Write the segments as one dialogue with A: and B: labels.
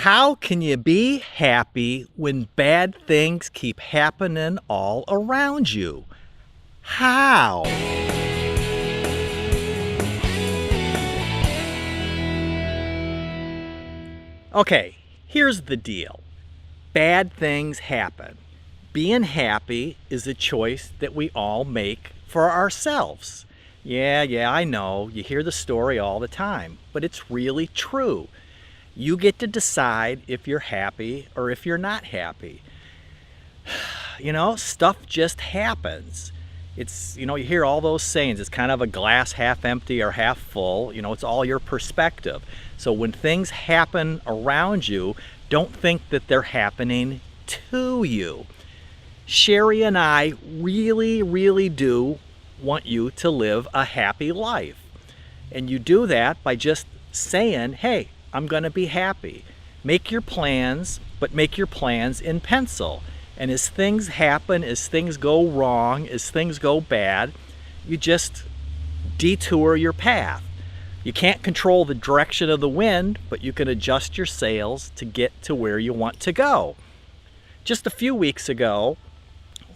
A: How can you be happy when bad things keep happening all around you? How? Okay, here's the deal. Bad things happen. Being happy is a choice that we all make for ourselves. Yeah, I know. You hear the story all the time, but it's really true. You get to decide if you're happy or if you're not happy. Stuff just happens. You hear all those sayings. It's kind of a glass half empty or half full. It's all your perspective. So when things happen around you, don't think that they're happening to you. Sherry and I really do want you to live a happy life. And you do that by just saying, hey, I'm going to be happy. Make your plans, but make your plans in pencil. And as things happen, as things go wrong, as things go bad, you just detour your path. You can't control the direction of the wind, but you can adjust your sails to get to where you want to go. Just a few weeks ago,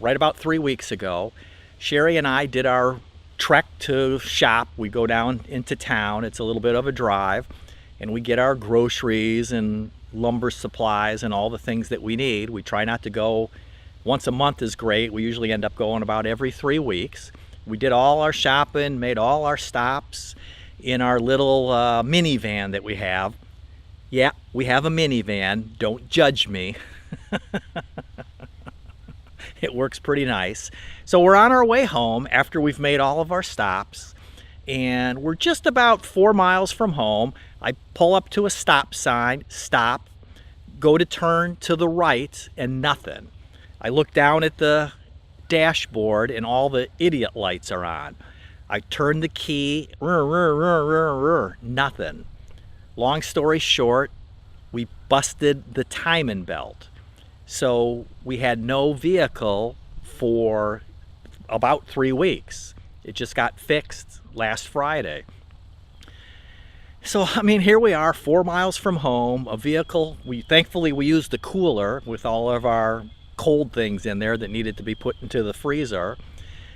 A: right about 3 weeks ago, Sherry and I did our trek to shop. We go down into town. It's a little bit of a drive, and we get our groceries and lumber supplies and all the things that we need. We try not to go once a month is great. We usually end up going about every 3 weeks. We did all our shopping, made all our stops in our little minivan that we have. Yeah, we have a minivan. Don't judge me. It works pretty nice. So we're on our way home after we've made all of our stops, and we're just about 4 miles from home. I pull up to a stop sign, stop, go to turn to the right, and nothing. I look down at the dashboard and all the idiot lights are on. I turn the key, nothing. Long story short, we busted the timing belt. So we had no vehicle for about 3 weeks. It just got fixed last Friday. So, here we are, 4 miles from home, a vehicle. Thankfully, we used the cooler with all of our cold things in there that needed to be put into the freezer.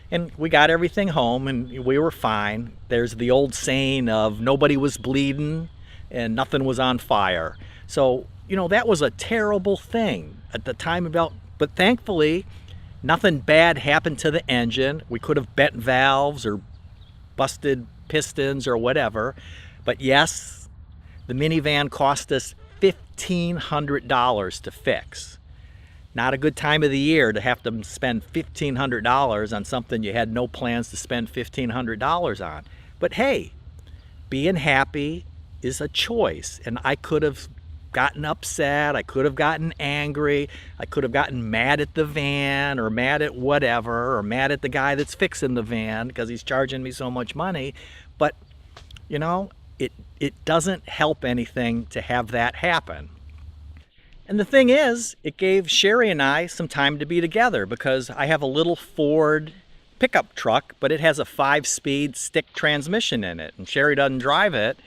A: And we got everything home and we were fine. There's the old saying of nobody was bleeding and nothing was on fire. So, that was a terrible thing at the time but thankfully, nothing bad happened to the engine. We could have bent valves or busted pistons or whatever. But yes, the minivan cost us $1,500 to fix. Not a good time of the year to have to spend $1,500 on something you had no plans to spend $1,500 on. But hey, being happy is a choice. And I could have gotten upset, I could have gotten angry, I could have gotten mad at the van or mad at whatever, or mad at the guy that's fixing the van because he's charging me so much money. But, it doesn't help anything to have that happen. And the thing is, it gave Sherry and I some time to be together because I have a little Ford pickup truck, but it has a 5-speed stick transmission in it, and Sherry doesn't drive it.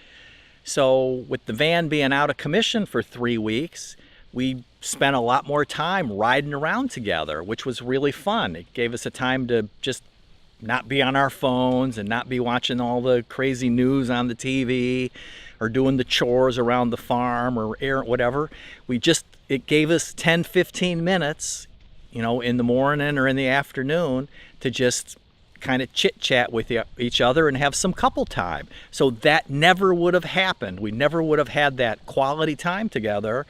A: So with the van being out of commission for 3 weeks, we spent a lot more time riding around together, which was really fun. It gave us a time to just not be on our phones and not be watching all the crazy news on the TV or doing the chores around the farm or whatever. It gave us 10-15 minutes, in the morning or in the afternoon to just kind of chit-chat with each other and have some couple time. So that never would have happened. We never would have had that quality time together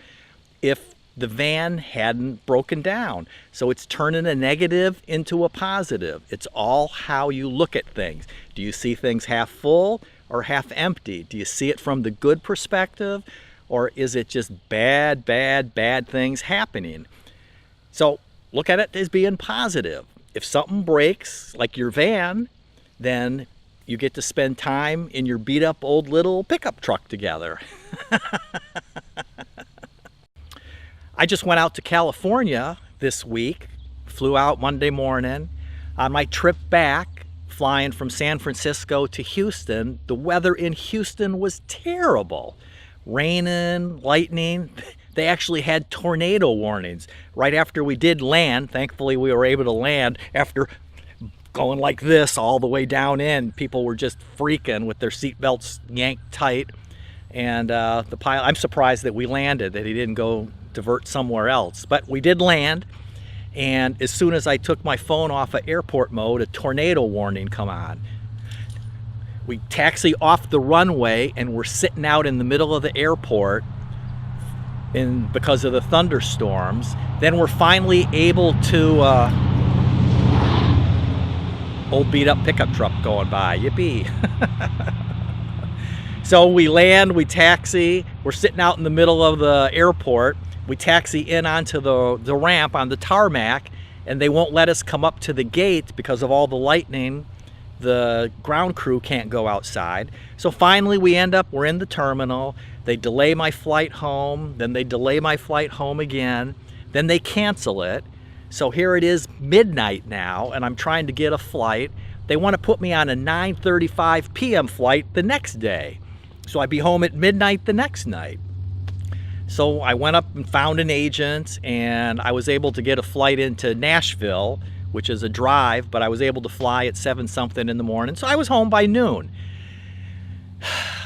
A: if the van hadn't broken down. So it's turning a negative into a positive. It's all how you look at things. Do you see things half full or half empty? Do you see it from the good perspective, or is it just bad things happening? So look at it as being positive. If something breaks, like your van, then you get to spend time in your beat up old little pickup truck together. I just went out to California this week, flew out Monday morning. On my trip back, flying from San Francisco to Houston, the weather in Houston was terrible. Raining, lightning. they actually had tornado warnings. Right after we did land, thankfully we were able to land after going like this all the way down in. People were just freaking with their seatbelts yanked tight. And the pilot, I'm surprised that we landed, that he didn't go divert somewhere else. But we did land, and as soon as I took my phone off of airport mode, a tornado warning come on. We taxi off the runway, and we're sitting out in the middle of the airport because of the thunderstorms. Then we're finally able to, old beat up pickup truck going by, yippee. So we land, we taxi, we're sitting out in the middle of the airport. We taxi in onto the ramp on the tarmac, and they won't let us come up to the gate because of all the lightning. The ground crew can't go outside. So finally we're in the terminal. They delay my flight home, then they delay my flight home again, then they cancel it. So here it is midnight now, and I'm trying to get a flight. They want to put me on a 9:35 p.m. flight the next day. So I'd be home at midnight the next night. So I went up and found an agent, and I was able to get a flight into Nashville, which is a drive, but I was able to fly at 7-something in the morning. So I was home by noon.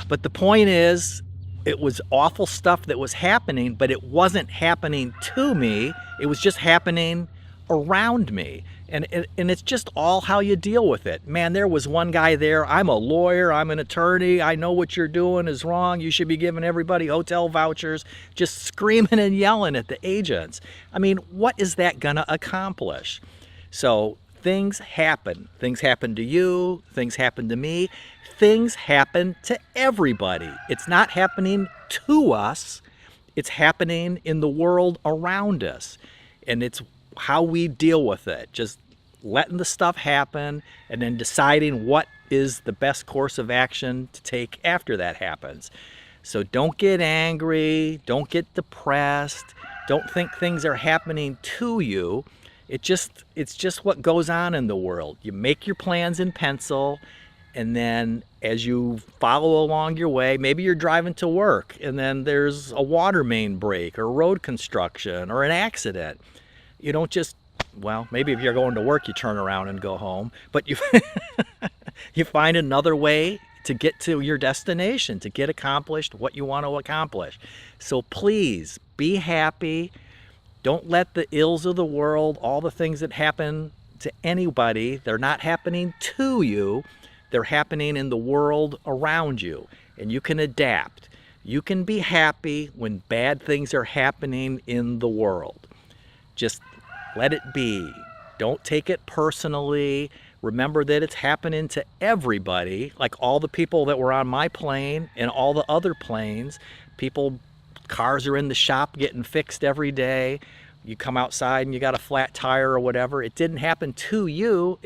A: But the point is, it was awful stuff that was happening, but it wasn't happening to me. It was just happening around me. And it's just all how you deal with it. Man, there was one guy there. I'm a lawyer. I'm an attorney. I know what you're doing is wrong. You should be giving everybody hotel vouchers. Just screaming and yelling at the agents. I mean, what is that going to accomplish? So things happen. Things happen to you. Things happen to me. Things happen to everybody. It's not happening to us. It's happening in the world around us. And it's how we deal with it. Just letting the stuff happen and then deciding what is the best course of action to take after that happens. So don't get angry. Don't get depressed. Don't think things are happening to you. It's just what goes on in the world. You make your plans in pencil, and then as you follow along your way, maybe you're driving to work and then there's a water main break or road construction or an accident. You don't just, well, maybe if you're going to work, you turn around and go home, but you you find another way to get to your destination, to get accomplished what you want to accomplish. So please be happy. Don't let the ills of the world, all the things that happen to anybody, they're not happening to you. They're happening in the world around you, and you can adapt. You can be happy when bad things are happening in the world. Just let it be. Don't take it personally. Remember that it's happening to everybody, like all the people that were on my plane and all the other planes. Cars are in the shop getting fixed every day. You come outside and you got a flat tire or whatever. It didn't happen to you.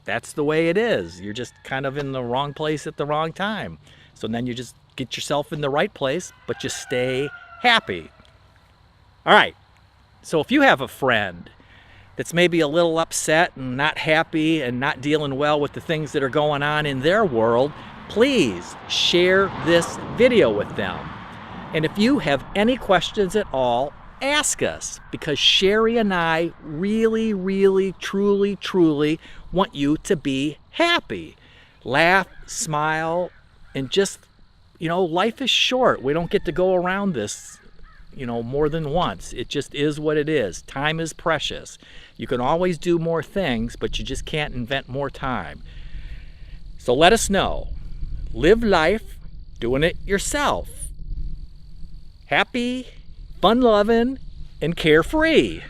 A: That's the way it is. You're just kind of in the wrong place at the wrong time. So then you just get yourself in the right place, but you stay happy. All right. So if you have a friend that's maybe a little upset and not happy and not dealing well with the things that are going on in their world, please share this video with them. And if you have any questions at all, ask us, because Sherry and I really, really, truly, truly want you to be happy. Laugh, smile, and just, life is short. We don't get to go around this, more than once. It just is what it is. Time is precious. You can always do more things, but you just can't invent more time. So let us know. Live life doing it yourself. Happy, fun-loving, and carefree.